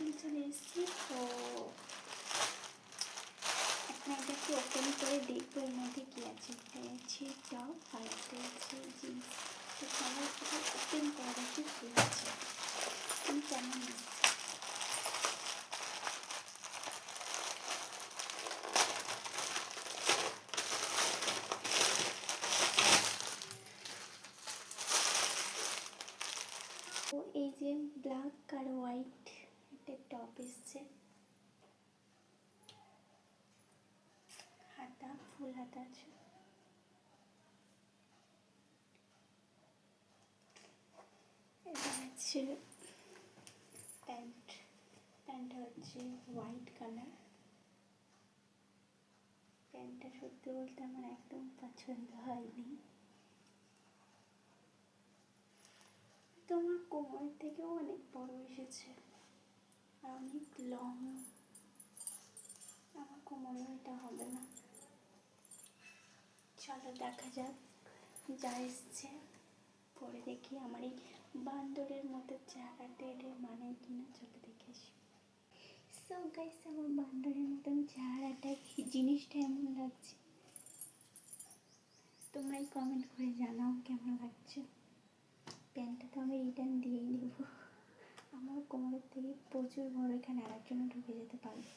Bathroom চলে এসেছি। তো এখন এটাকে ওপেন করে দেখবো এর মধ্যে কী আছে। এটা আছে টপ আর একটা আছে জিন্স। তো সবাই ওপেন করে দেখি কী আছে, কেমন আছে। তো এই যে ব্ল্যাক আর হোয়াইট একটা টপ এসছে, হাতা ফুল হাতা আছে। এটা হচ্ছে প্যান্টটা হচ্ছে হোয়াইট কালার। প্যান্টটা সত্যি বলতে আমার একদম পছন্দ হয়নি। তোমার কোমর থেকেও অনেক বড় এসেছে আর অনেক লং। আমার কোমরে এটা হবে না। চলো দেখা যাক যা এসছে পরে দেখি। আমার এই বান্দরের মতো চেহারাটা এটার মানে কিনা, চলো দেখে আসি। সো গাইস, আমার বান্দরের মতন চেহারাটা জিনিসটা এমন লাগছে, তোমরাই কমেন্ট করে জানাও কেমন লাগছে। প্যান্টটা তো আমি রিটার্ন দিয়েই দেবো। আমার কোমরের থেকে প্রচুর বড়, এখানে আরেকজনও ঢুকে যেতে পারবে।